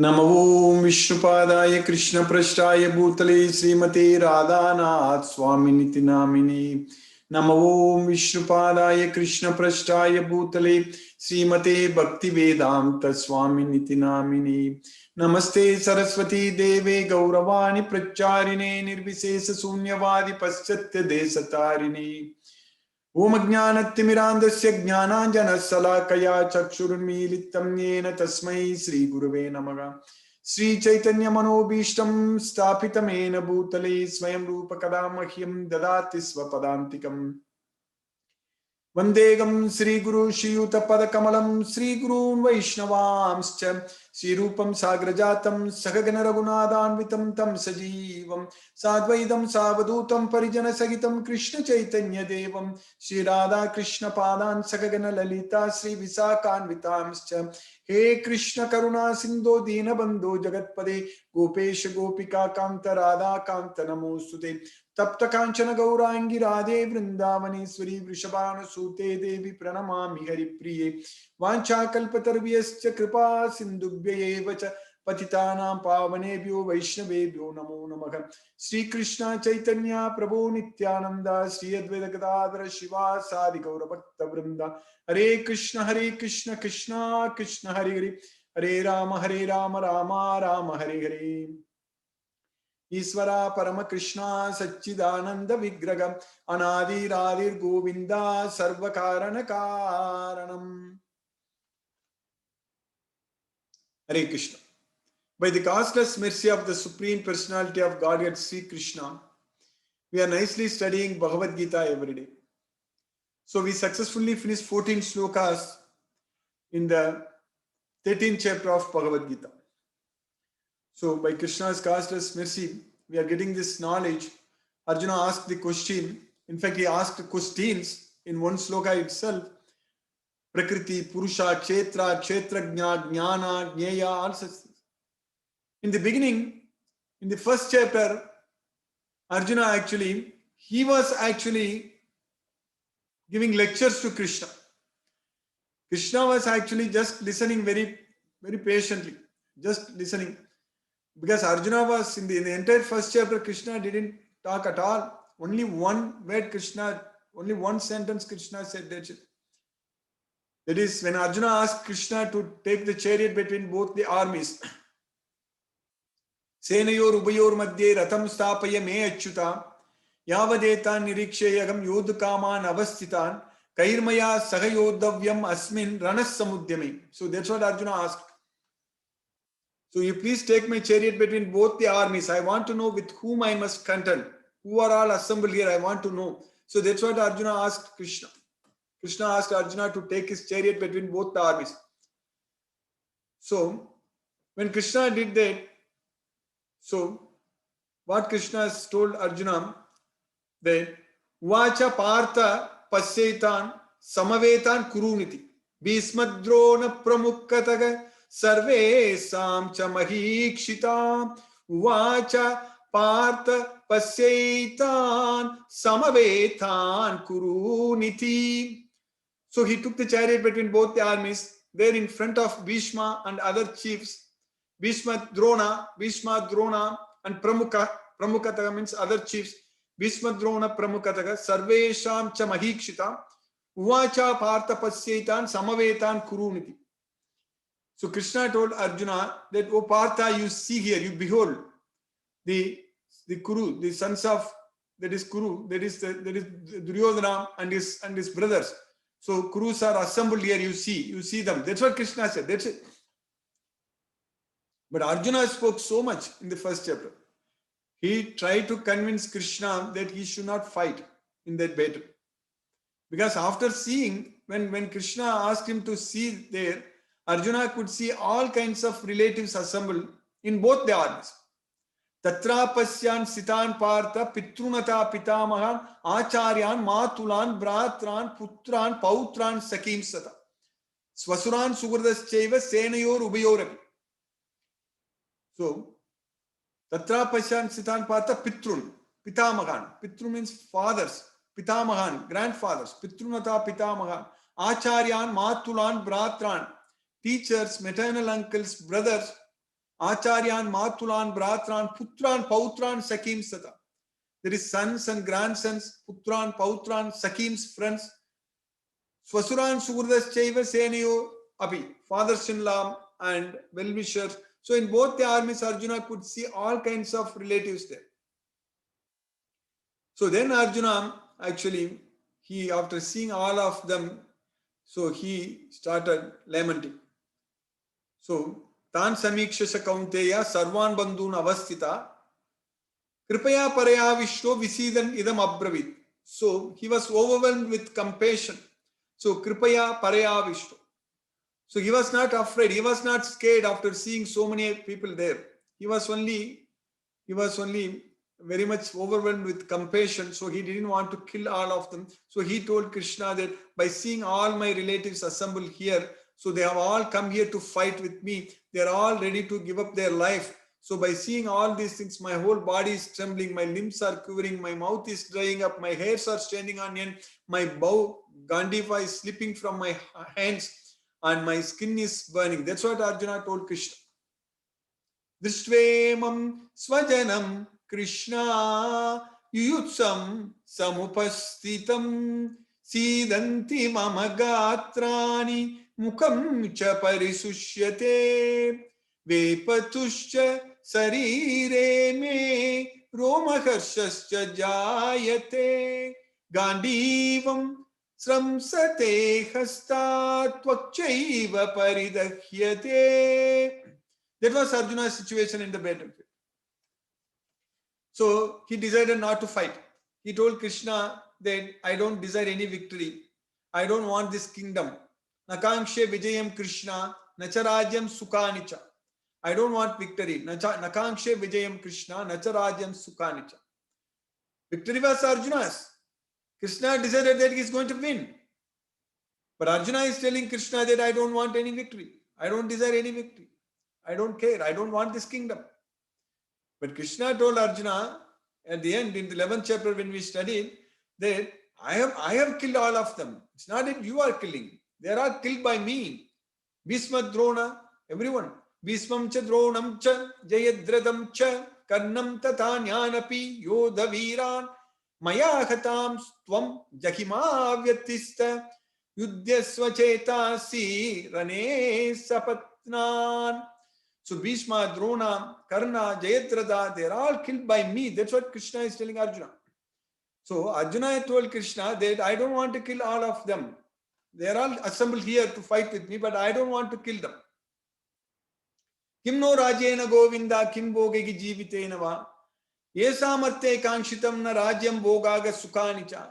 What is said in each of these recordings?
नमो ओं विष्णुपादाय कृष्णपृष्ठाय भूतले श्रीमते राधानाथ स्वामिनिति नामिने। नमो ओं विष्णुपादाय कृष्णपृष्ठाय भूतले श्रीमते भक्तिवेदांत स्वामिनिति नामिने। नमस्ते सरस्वती देवे गौरवाणी प्रचारिणे निर्विशेष शून्यवादी पश्चात्य देशतारिणे। ओम ज्ञानतिमिरान्धस्य ज्ञानाञ्जनशलाकया चक्षुरुन्मीलितं येन तस्मै श्रीगुरुवे नमः। श्रीचैतन्यमनोभीष्टं स्थापितमेन भूतले स्वयं रूपकदा मह्यं ददाति स्वपदान्तिकम्। वन्देगं श्रीगुरु श्रीयुतपदकमलं श्रीगुरून् वैष्णवांश्च श्रीरूपं साग्रजातं सहगण रघुनाथान्वितं तं सजीवं साद्वैतं सावधूतं परिजनसहितं कृष्ण चैतन्य देवं श्रीराधा कृष्ण पादान् सहगण ललिता श्रीविशाखान्वितांश्च। हे कृष्ण करुणा सिन्धो दीनबन्धो जगत्पदे गोपेश गोपिका कान्त राधा कान्त नमोस्तुते। तप्त कांचन गौरांगी राधे वृंदावनेश्वरी वृषभानुसूते देवी प्रणमामि हरिप्रिये। वाञ्छाकल्पतरुभ्यश्च कृपा सिन्धुभ्यैव च पतितानां पावनेभ्यो वैष्णवेभ्यो नमो नमः। श्रीकृष्ण चैतन्य प्रभु नित्यानंद श्री अद्वैत गदाधर शिवासादि गौरभक्तवृंद। हरे कृष्ण कृष्ण कृष्ण हरे हरे, हरे राम राम राम हरे हरे। ईश्वरा परम कृष्णा सच्चिदानंद विग्रह अनादिरादिर गोविंदा सर्व कारण कारणम। हरे Krishna. By the causeless mercy of the Supreme Personality of Godhead Sri Krishna, we are nicely studying Bhagavad Gita every day. So we successfully finished 14 slokas in the 13th chapter of Bhagavad Gita. So by Krishna's causeless mercy, we are getting this knowledge. Arjuna asked the question. In fact, he asked questions in one sloka itself. Prakriti, Purusha, Kshetra, Kshetrajna, Jnana, Jnaya, all such things. In the beginning, in the first chapter, Arjuna he was actually giving lectures to Krishna. Krishna was actually just listening very, very patiently, just listening. Because Arjuna was in the entire first chapter, Krishna didn't talk at all. Only one word Krishna, only one sentence Krishna said, that's it. That is when Arjuna asked Krishna to take the chariot between both the armies. Senayor ubayor madhye ratham sthapaya me achyuta yavadetan nirikshayagam yodhkaman avasthitan kairmaya sahayodavyam asmin ranas samudyame. So that's what Arjuna asked. So you please take my chariot between both the armies. I want to know with whom I must contend. Who are all assembled here? I want to know. So that's what Arjuna asked Krishna. Krishna asked Arjuna to take his chariot between both the armies. So when Krishna did that, so what Krishna has told Arjuna, that Vacha Partha Pasyaitan Samavetan Kuruniti Bhismadrona Pramukhataga Sarvesam cha Mahikshitam Vacha Partha Pasyaitan Samavetan Kuruniti. So he took the chariot between both the armies, there in front of Bhishma and other chiefs. Bhishma, Drona, and Pramukataga means other chiefs. Bhishma, Drona, Pramukataga, Sarvesham cha Mahikshita, Uvacha Partha Pasyaitan Samavetan Kuruniti. So Krishna told Arjuna that, O Partha, you see here, you behold the Kuru, the sons of, that is Kuru, that is Duryodhana and his brothers. So Kurus are assembled here, you see them. That's what Krishna said, that's it. But Arjuna spoke so much in the first chapter. He tried to convince Krishna that he should not fight in that battle. Because after seeing, when Krishna asked him to see there, Arjuna could see all kinds of relatives assembled in both the armies. Tatra pasyan sitan partha pitrunata pitamahan acharyan matulan bratran putran pautran sakim sata swasuran sugurdaschaiva senayor ubayorapi. So Tatra pasyan sitan partha pitrun pitamahan. Pitru means fathers, pitamahan grandfathers, pitrunata pitamahan acharyan matulan bratran teachers, maternal uncles, brothers, Acharyan, Matulan, Bratran, Putran, Pautran, Sakim Sata. There is sons and grandsons, Putran, Pautran, Sakim's friends. Swasuran, Sugurdas, Chaiva, Senayo, Api, fathers-in-law and well-wishers. So in both the armies, Arjuna could see all kinds of relatives there. So then Arjuna, actually, he, after seeing all of them, so he started lamenting. So, Tan Samikshasha Kaunteya Sarvan Bandhun Avastita Kripaya Paraya Vishno Visidan Idam Abravit. So, he was overwhelmed with compassion. So, Kripaya Paraya Vishno. So, he was not afraid. He was not scared after seeing so many people there. He was only very much overwhelmed with compassion. So, he didn't want to kill all of them. So, he told Krishna that by seeing all my relatives assembled here, so they have all come here to fight with me. They are all ready to give up their life. So by seeing all these things, my whole body is trembling, my limbs are quivering, my mouth is drying up, my hairs are standing on end, my bow, Gandiva is slipping from my hands, and my skin is burning. That's what Arjuna told Krishna. Dristvemam svajanam Krishna yuyutsam samupastitam sidanti mama gatrani Mukam cha parisushyate vepatuscha sarire me romaharshascha jayate gandivam sramsate hastat tvakchaiva paridahyate. That was Arjuna's situation in the battlefield. So he decided not to fight. He told Krishna that I don't desire any victory. I don't want this kingdom. Nakankshe Vijayam Krishna, Nacharajyam Sukanicha. I don't want victory. Nakankshe Vijayam Krishna, Nacharajyam Sukanicha. Victory was Arjuna's. Krishna decided that he is going to win. But Arjuna is telling Krishna that I don't want any victory. I don't desire any victory. I don't care. I don't want this kingdom. But Krishna told Arjuna at the end in the 11th chapter when we studied that I have killed all of them. It's not that you are killing. They are killed by me. Bhisma Drona, everyone. Bhismam cha Dronam cha Jayadradam cha Karnam tata Jnanapi Yodha Viran Maya Khatam Tvam Jakima Vyatista Yudhyasva Chetasi Rane Sapatnan. So Bhishma, Drona, Karna, Jayadrata, they are all killed by me. That's what Krishna is telling Arjuna. So Arjuna told Krishna that I don't want to kill all of them. They are all assembled here to fight with me, but I don't want to kill them. Kim no rajena govinda kim bhogegi jivitena va yesamarte kangshitam na rajyam bhogaga sukhanicha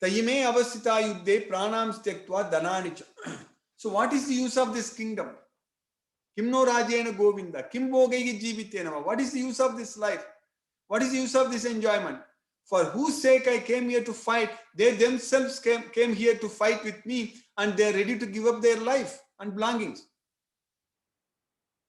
tayime avasita yuddhe pranam styaktva dananicha. So what is the use of this kingdom? Kim no rajena govinda kim bhogegi jivitena va. What is the use of this life? What is the use of this enjoyment? For whose sake I came here to fight, they themselves came here to fight with me and they are ready to give up their life and belongings.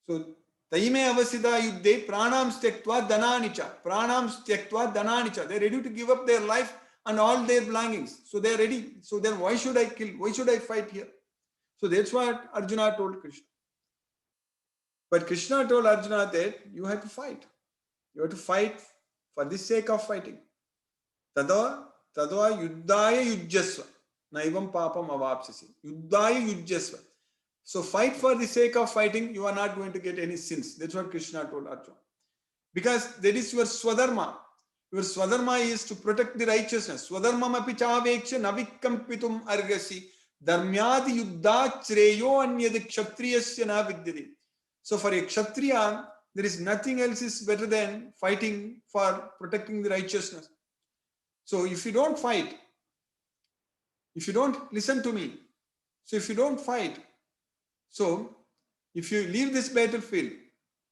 So, Taime avasida yuddhe pranam styaktva dananicha. Pranam styaktva dananicha. They are ready to give up their life and all their belongings. So they are ready. So then why should I kill? Why should I fight here? So that's what Arjuna told Krishna. But Krishna told Arjuna that you have to fight. You have to fight for the sake of fighting. Tadva yuddhaya yujjasva. Naivam papam avapsasi. Yuddhaya yujjasva. So fight for the sake of fighting, you are not going to get any sins. That's what Krishna told Arjuna. Because that is your swadharma. Your swadharma is to protect the righteousness. Swadharmam api chaveksha navikampitum argasi. Dharmyadi yuddha chreyo anyad kshatriyasya na vidyati. So for a kshatriya, there is nothing else is better than fighting for protecting the righteousness. So if you don't fight, if you don't listen to me, so if you don't fight, so if you leave this battlefield,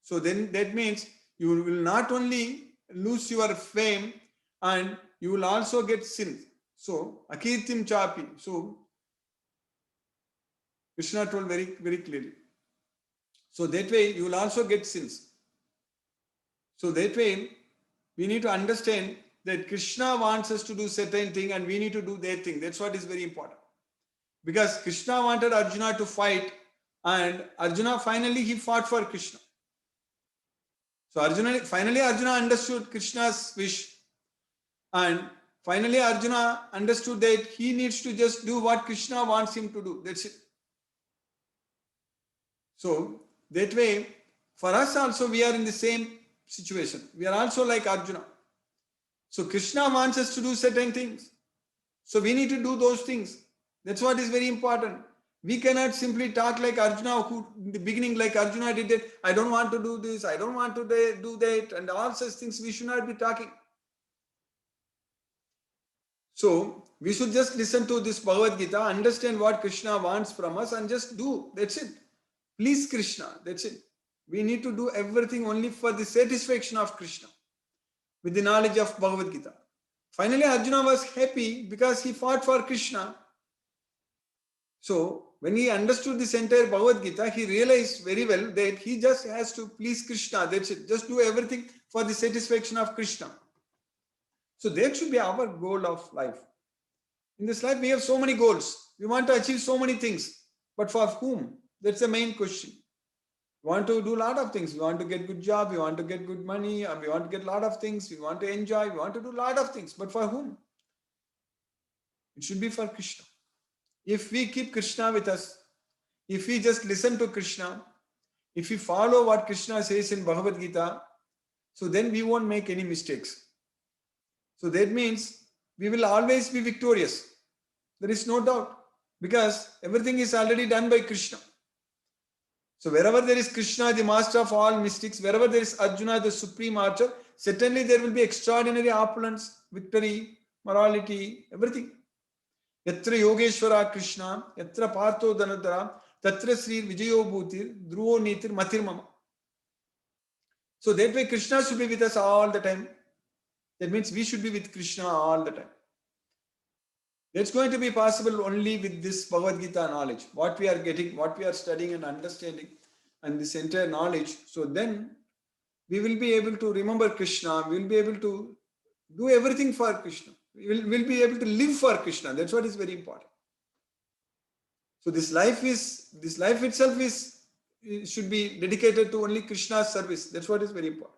so then that means you will not only lose your fame and you will also get sins. So akirtim chapi. So Krishna told very, very clearly. So that way you will also get sins. So that way we need to understand that Krishna wants us to do certain thing and we need to do that thing. That's what is very important. Because Krishna wanted Arjuna to fight and Arjuna finally he fought for Krishna. So finally Arjuna understood Krishna's wish, and finally Arjuna understood that he needs to just do what Krishna wants him to do. That's it. So that way, for us also, we are in the same situation. We are also like Arjuna. So Krishna wants us to do certain things. So we need to do those things. That's what is very important. We cannot simply talk like Arjuna, who in the beginning, like Arjuna did it. I don't want to do this. I don't want to do that. And all such things we should not be talking. So we should just listen to this Bhagavad Gita, understand what Krishna wants from us, and just do. That's it. Please Krishna. That's it. We need to do everything only for the satisfaction of Krishna with the knowledge of Bhagavad Gita. Finally, Arjuna was happy because he fought for Krishna. So when he understood this entire Bhagavad Gita, he realized very well that he just has to please Krishna. That's it. Just do everything for the satisfaction of Krishna. So that should be our goal of life. In this life, we have so many goals. We want to achieve so many things. But for whom? That's the main question. We want to do a lot of things. We want to get good job. We want to get good money. We want to get a lot of things. We want to enjoy. We want to do a lot of things. But for whom? It should be for Krishna. If we keep Krishna with us, if we just listen to Krishna, if we follow what Krishna says in Bhagavad Gita, so then we won't make any mistakes. So that means we will always be victorious. There is no doubt, because everything is already done by Krishna. So wherever there is Krishna, the master of all mystics, wherever there is Arjuna, the supreme archer, certainly there will be extraordinary opulence, victory, morality, everything. Yatra Yogeshwara Krishna, Yatra Partho Dhanadhara, Tatra Sri Vijayo Bhutir, Dhruvo Nitir Matir Mama. So that way Krishna should be with us all the time. That means we should be with Krishna all the time. That's going to be possible only with this Bhagavad Gita knowledge, what we are getting, what we are studying and understanding, and this entire knowledge. So then we will be able to remember Krishna, we will be able to do everything for Krishna. We'll be able to live for Krishna. That's what is very important. So this life itself should be dedicated to only Krishna's service. That's what is very important.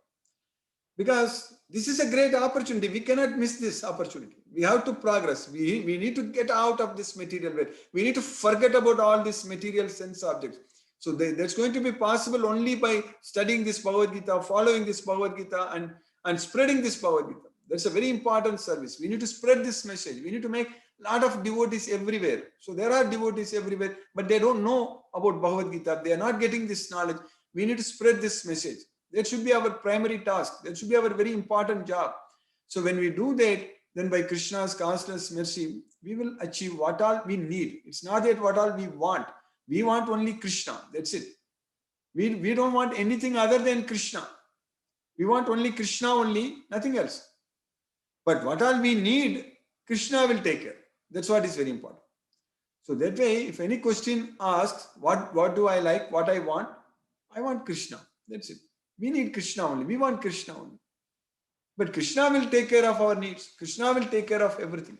Because this is a great opportunity. We cannot miss this opportunity. We have to progress. We need to get out of this material world. We need to forget about all these material sense objects. So that's going to be possible only by studying this Bhagavad Gita, following this Bhagavad Gita, and spreading this Bhagavad Gita. That's a very important service. We need to spread this message. We need to make a lot of devotees everywhere. So there are devotees everywhere, but they don't know about Bhagavad Gita. They are not getting this knowledge. We need to spread this message. That should be our primary task. That should be our very important job. So when we do that, then by Krishna's causeless mercy, we will achieve what all we need. It's not that what all we want. We want only Krishna. That's it. We don't want anything other than Krishna. We want only Krishna only, nothing else. But what all we need, Krishna will take care. That's what is very important. So that way, if any question asks, what do I like, what I want Krishna. That's it. We need Krishna only. We want Krishna only. But Krishna will take care of our needs. Krishna will take care of everything.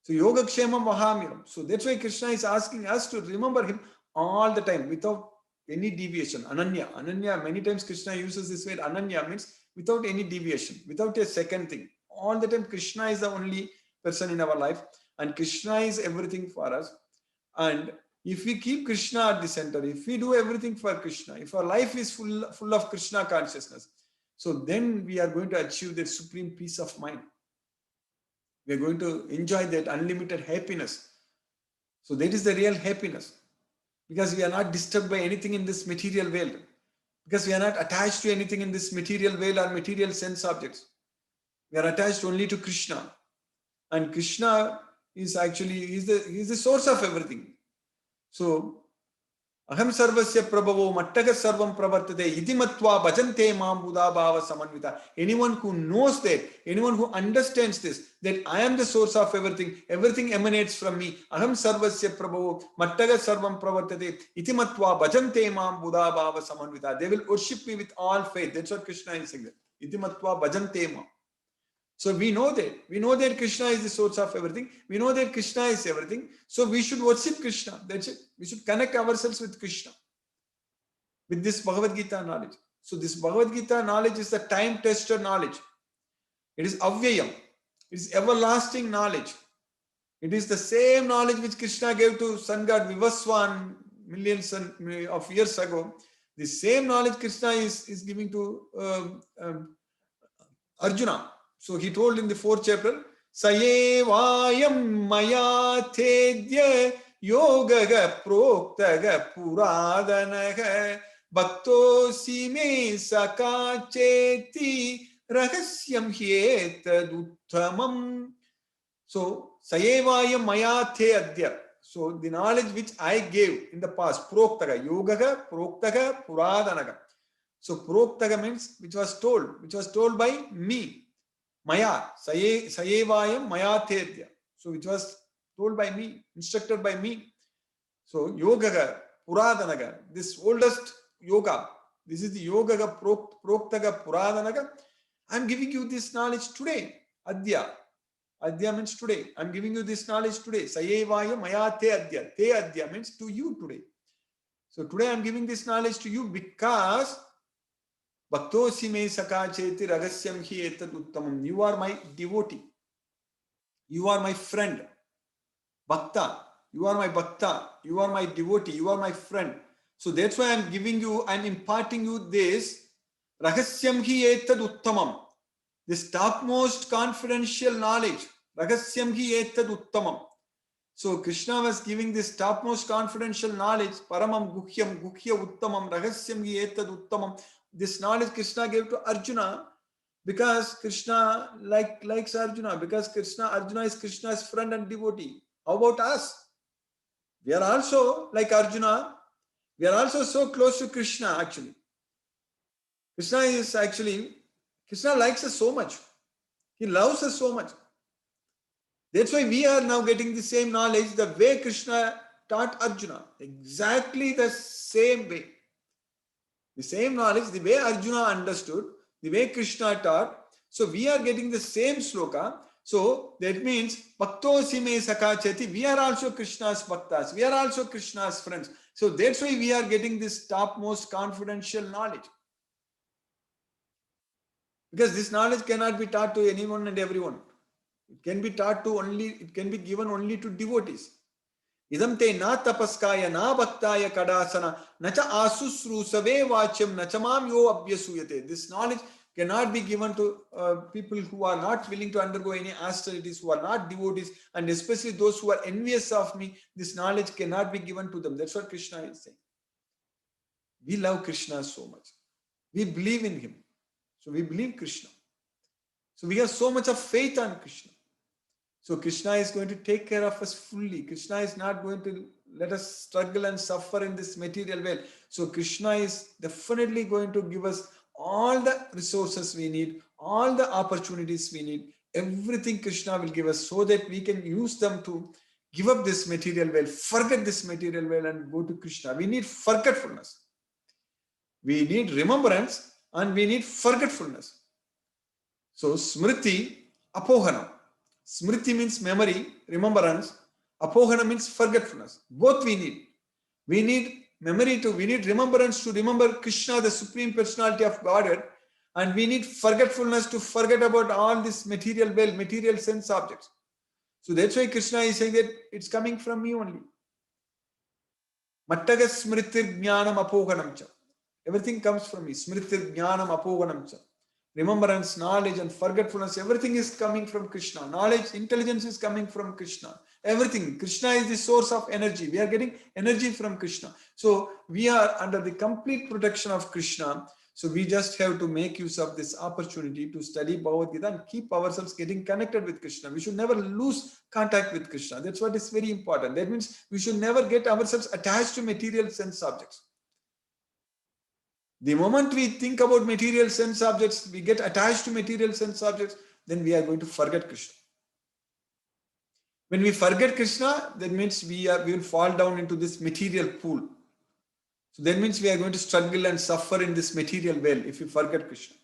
So Yogakshemam Mahamiram. So that's why Krishna is asking us to remember him all the time without any deviation. Ananya. Ananya, many times Krishna uses this word. Ananya means without any deviation, without a second thing. All the time Krishna is the only person in our life, and Krishna is everything for us. And if we keep Krishna at the center, if we do everything for Krishna, if our life is full of Krishna consciousness, so then we are going to achieve that supreme peace of mind. We are going to enjoy that unlimited happiness. So that is the real happiness, because we are not disturbed by anything in this material world, because we are not attached to anything in this material world or material sense objects. We are attached only to Krishna, and Krishna is actually he is the source of everything. So aham sarvasya prabhavo mattaga sarvam pravartate iti matva bhajante mam buddha bhava samanvita. Anyone who knows that, anyone who understands this, that I am the source of everything, everything emanates from me. Aham sarvasya prabhavo mattaga sarvam pravartate iti matva bhajante mam buddha bhava samanvita. They will worship me with all faith. That's what Krishna is saying. Iti matva bhajante mam. So we know that Krishna is the source of everything. We know that Krishna is everything. So we should worship Krishna. That's it. We should connect ourselves with Krishna, with this Bhagavad Gita knowledge. So this Bhagavad Gita knowledge is the time-tested knowledge. It is avyayam. It is everlasting knowledge. It is the same knowledge which Krishna gave to sun god Vivaswan millions of years ago. The same knowledge Krishna is giving to Arjuna. So he told in the 4th chapter, Sayevayam maya tedya yogaga proktaga puradanaga bhaktosi me sakacheti rahasyam hyetaduttamam. So, Sayevayam maya te adya. So, the knowledge which I gave in the past, proktaga, yogaga, proktaga, puradanaga. So, proktaga means which was told by me. Maya, Sayevayam maya te adya. So, which was told by me, instructed by me. So, yogaga, puradanaga, this oldest yoga, this is the yogaga, proktaga, puradanaga. I am giving you this knowledge today, adya. Adya means today. I am giving you this knowledge today. Sayevaya maya te adya. Te adya means to you today. So today I am giving this knowledge to you because Bhaktosi me sakacheti ragasyam hi etad uttamam. You are my devotee. You are my friend. Bhakta. You are my bhakta. You are my devotee. You are my friend. So that's why I am giving you, I am imparting you this ragasyam hi etad uttamam. This topmost confidential knowledge. Ragasyam hi etad uttamam. So Krishna was giving this topmost confidential knowledge. Paramam guhyam guhya uttamam ragasyam hi etad uttamam. This knowledge Krishna gave to Arjuna because Krishna likes Arjuna. Because Arjuna is Krishna's friend and devotee. How about us? We are also like Arjuna. We are also so close to Krishna actually. Krishna likes us so much. He loves us so much. That's why we are now getting the same knowledge the way Krishna taught Arjuna. Exactly the same way. The same knowledge, the way Arjuna understood, the way Krishna taught. So we are getting the same sloka. So that means Bhaktosi me sakachati. We are also Krishna's bhaktas. We are also Krishna's friends. So that's why we are getting this topmost confidential knowledge. Because this knowledge cannot be taught to anyone and everyone. It can be given only to devotees. Idam te na tapaskaya na bhaktaya kadasana nacha asusrusave vachyam nachamam yo abhyasuyate. This knowledge cannot be given to people who are not willing to undergo any austerities, who are not devotees, and especially those who are envious of me. This knowledge cannot be given to them. That's what Krishna is saying. We love Krishna so much. We believe in him. So we believe Krishna. So we have so much of faith on Krishna. So Krishna is going to take care of us fully. Krishna is not going to let us struggle and suffer in this material world. So Krishna is definitely going to give us all the resources we need, all the opportunities we need. Everything Krishna will give us so that we can use them to give up this material world, forget this material world and go to Krishna. We need forgetfulness. We need remembrance and we need forgetfulness. So Smriti, Apohanam. Smriti means memory, remembrance. Apohana means forgetfulness. Both we need. We need we need remembrance to remember Krishna, the Supreme Personality of Godhead. And we need forgetfulness to forget about all this material world, material sense objects. So that's why Krishna is saying that it's coming from me only. Mattaga smritir jnanam apohanam cha. Everything comes from me. Smritir jnanam apohanam cha. Remembrance, knowledge and forgetfulness, everything is coming from Krishna. Knowledge, intelligence is coming from Krishna. Everything. Krishna is the source of energy. We are getting energy from Krishna. So we are under the complete protection of Krishna. So we just have to make use of this opportunity to study Bhagavad Gita and keep ourselves getting connected with Krishna. We should never lose contact with Krishna. That's what is very important. That means we should never get ourselves attached to material sense objects. The moment we think about material sense objects, we get attached to material sense objects, then we are going to forget Krishna. When we forget Krishna, that means we will fall down into this material pool. So that means we are going to struggle and suffer in this material world if we forget Krishna.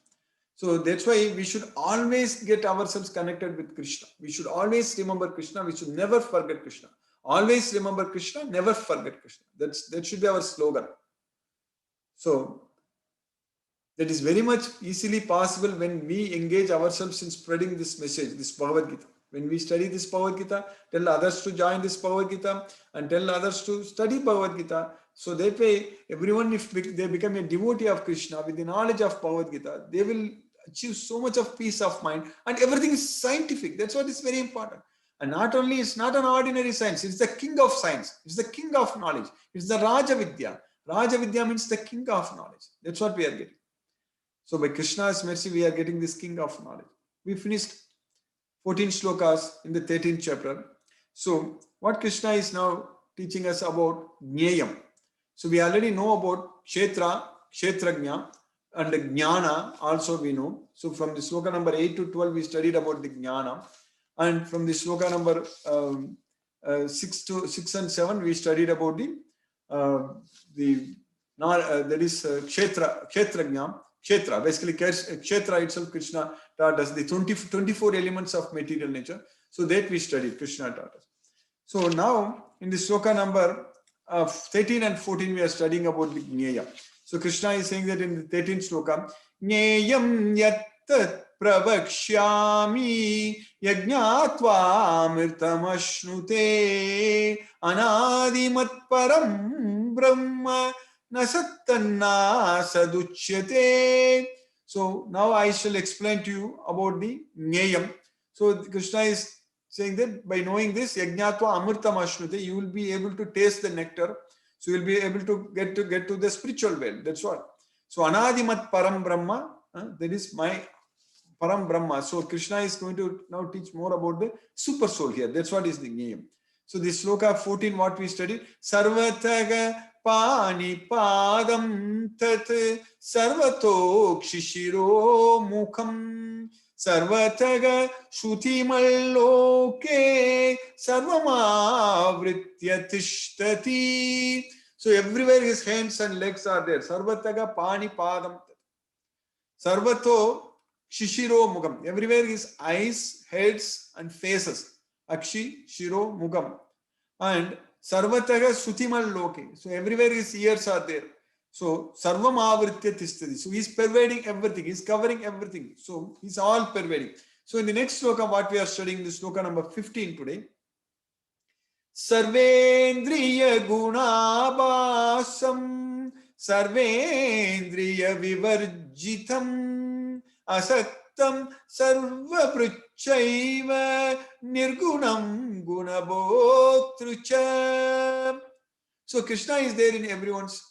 So that's why we should always get ourselves connected with Krishna. We should always remember Krishna. We should never forget Krishna. Always remember Krishna, never forget Krishna. That should be our slogan. So That is very much easily possible when we engage ourselves in spreading this message, this Bhagavad Gita. When we study this Bhagavad Gita, tell others to join this Bhagavad Gita and tell others to study Bhagavad Gita. So that way, everyone, if they become a devotee of Krishna with the knowledge of Bhagavad Gita, they will achieve so much of peace of mind, and everything is scientific. That's what is very important. And not only, it's not an ordinary science, it's the king of science, it's the king of knowledge, it's the Raja Vidya. Raja Vidya means the king of knowledge. That's what we are getting. So by Krishna's mercy, we are getting this king of knowledge. We finished 14 shlokas in the 13th chapter. So what Krishna is now teaching us about Jneyam. So we already know about Kshetra, Kshetrajna, and the Jnana also we know. So from the sloka number 8 to 12, we studied about the Jnana. And from the sloka number 6 and 7, we studied about that is Kshetrajna. Kshetra, basically Kshetra itself, Krishna taught us the 24 elements of material nature. So that we studied, Krishna taught us. So now in the sloka number 13 and 14, we are studying about the Jneyam. So Krishna is saying that in the 13th sloka, Jneyam yat pravakshyami yajnatva amritam ashnute anadimat param brahma Nasattanna saduchyate. So now I shall explain to you about the Jneyam. So Krishna is saying that by knowing this, Yajnatva Amritam Ashnute, you will be able to taste the nectar. So you will be able to get to the spiritual well. That's what. So Anadimat Param Brahma, that is my Param Brahma. So Krishna is going to now teach more about the super soul here. That's what is the Jneyam. So this sloka 14, what we studied, Sarvataga Pani Padam Tat Sarvato Kshishiro Mukham Sarvataga Shutimalloke Sarvamavritya Tishtati. So everywhere his hands and legs are there. Sarvataga Pani Padam Tat Sarvato Kshishiro Mukham. Everywhere his eyes, heads and faces. Akshi, Shiro, Mugam. And Sarvataga Sutimal Loke. So everywhere his ears are there. So Sarvam Avritya Tishtati. So he's pervading everything. He's covering everything. So he's all pervading. So in the next sloka, what we are studying, the sloka number 15 today. Sarvendriya Gunabasam Sarvendriya Vivarjitam Asaktam Sarva Pruchaiva Nirgunam Gunabotrucha. So Krishna is there in everyone's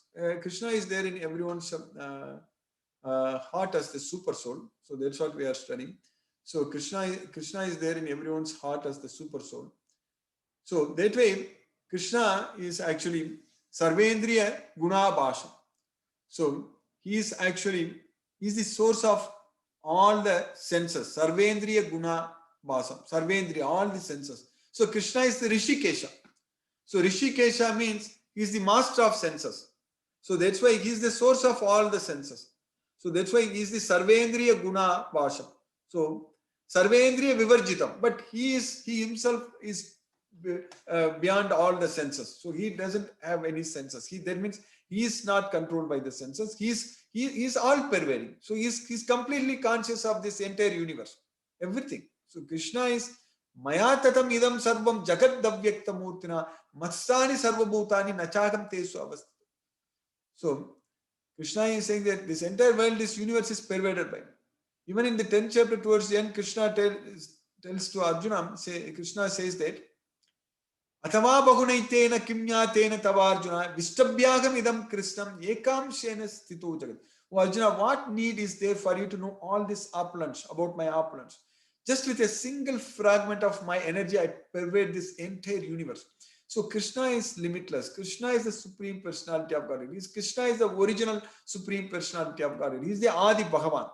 heart as the super soul. So that's what we are studying. So Krishna is there in everyone's heart as the super soul. So that way, Krishna is actually Sarvendriya Gunabhasha. So he is the source of all the senses. Sarvendriya Gunabhasam. Sarvendriya, all the senses. So Krishna is the Rishikesha. So Rishikesha means he is the master of senses. So that's why he is the source of all the senses. So that's why he is the Sarvendriya Gunabhasha. So Sarvendriya Vivarjitam. But he himself is beyond all the senses. So he doesn't have any senses. That means he is not controlled by the senses. He is all pervading. So he's completely conscious of this entire universe, everything. So Krishna is Maya tatam idam sarvam jagat davyakta murtina matsani sarvabhutani nachagam tesu avastha. So Krishna is saying that this entire world, this universe is pervaded by me. Even in the 10th chapter towards the end, Krishna tells to Arjuna, Krishna says that Atava bahunaitena kimnyatena tavarjuna vishtabhyagam idam krishnam ekam shena sthito jagat. Oh Arjuna, what need is there for you to know all this opulence, about my opulence? Just with a single fragment of my energy, I pervade this entire universe. So Krishna is limitless. Krishna is the Supreme Personality of Godhead. Krishna is the original Supreme Personality of Godhead. He is the Adi Bhagavan.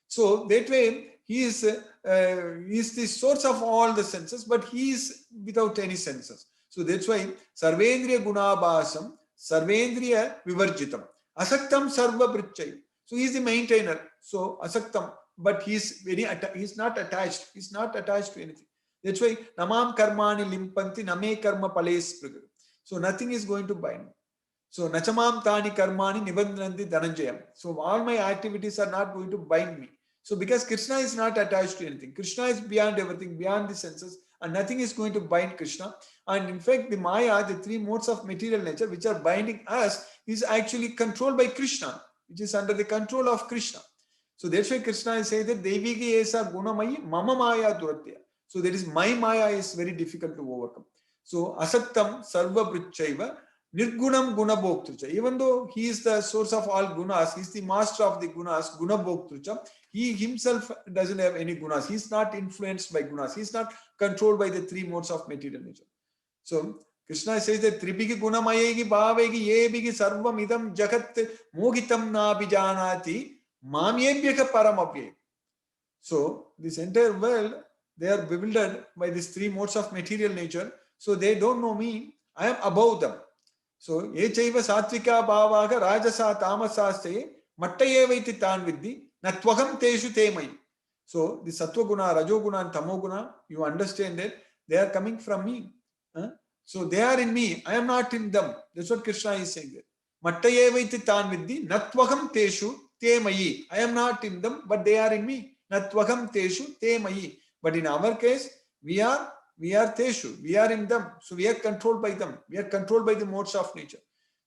So that way, he is the source of all the senses, but he is without any senses. So that's why Sarvendriya Gunabhasam, Sarvendriya Vivarjitam, Asaktam Sarva Prichai. So he is the maintainer. So Asaktam, but he is not attached. He is not attached to anything. That's why Namam Karmani Limpanti Name Karma Pales. So nothing is going to bind me. So nachamam tani karmani nibandhanti dhananjayam. So all my activities are not going to bind me. So because Krishna is not attached to anything, Krishna is beyond everything, beyond the senses, and nothing is going to bind Krishna. And in fact, the Maya, the three modes of material nature which are binding us, is actually controlled by Krishna, which is under the control of Krishna. So that's why Krishna is saying that Deviki esa gunamayi mama maya duratya. So there is my Maya is very difficult to overcome. So asaktam sarva brichaiva nirgunam gunabhoktrucha. Even though he is the source of all gunas, he is the master of the gunas, gunabhoktrucha. He himself doesn't have any gunas. He is not influenced by gunas. He is not controlled by the three modes of material nature. So Krishna says that Tribhigi gunamayegi bhavegi yebhigi sarvam idam jagat mogitam na bijanati mamyebhyaka paramapye. So this entire world, they are bewildered by these three modes of material nature. So they don't know me. I am above them. So echaiva satvika bhavaga rajasa tamasaste mattayevaiti tan vidhi natvagam teshu temai. So the sattva guna, rajo guna and tamo guna, you understand that they are coming from me. So they are in me. I am not in them. That's what Krishna is saying there. Mattayevaiti tan vidhi natvagam teshu temai. I am not in them, but they are in me. Natvagam teshu temai. But in our case, we are teshu. We are in them. So we are controlled by them. We are controlled by the modes of nature.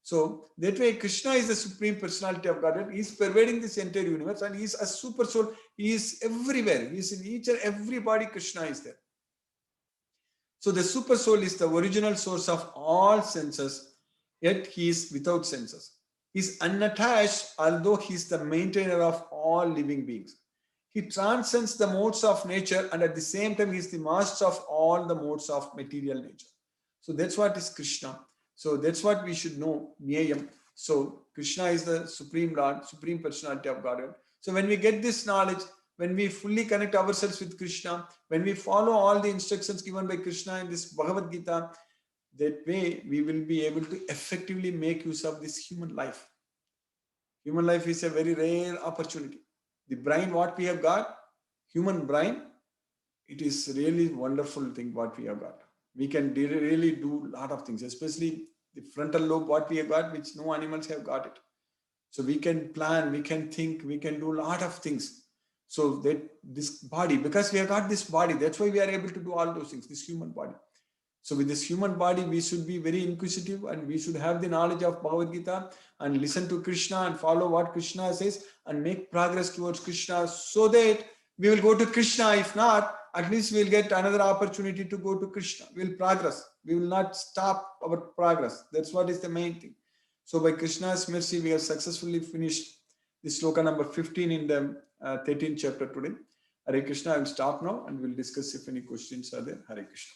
So that way, Krishna is the Supreme Personality of Godhead. He is pervading this entire universe, and he is a super soul. He is everywhere. He is in each and every body. Krishna is there. So the super soul is the original source of all senses, yet he is without senses. He is unattached, although he is the maintainer of all living beings. He transcends the modes of nature, and at the same time, he is the master of all the modes of material nature. So that's what is Krishna. So that's what we should know, Nyayam. So Krishna is the Supreme Lord, Supreme Personality of Godhead. So when we get this knowledge, when we fully connect ourselves with Krishna, when we follow all the instructions given by Krishna in this Bhagavad Gita, that way we will be able to effectively make use of this human life. Human life is a very rare opportunity. The brain, what we have got, human brain, it is really wonderful thing what we have got. We can really do a lot of things, especially the frontal lobe, what we have got, which no animals have got it. So we can plan, we can think, we can do a lot of things. So that this body, because we have got this body, that's why we are able to do all those things, this human body. So with this human body, we should be very inquisitive, and we should have the knowledge of Bhagavad Gita and listen to Krishna and follow what Krishna says and make progress towards Krishna, so that we will go to Krishna. If not, at least we'll get another opportunity to go to Krishna. We'll progress. We will not stop our progress. That's what is the main thing. So by Krishna's mercy, we have successfully finished this sloka number 15 in the 13th chapter today. Hare Krishna, I will stop now and we'll discuss if any questions are there. Hare Krishna.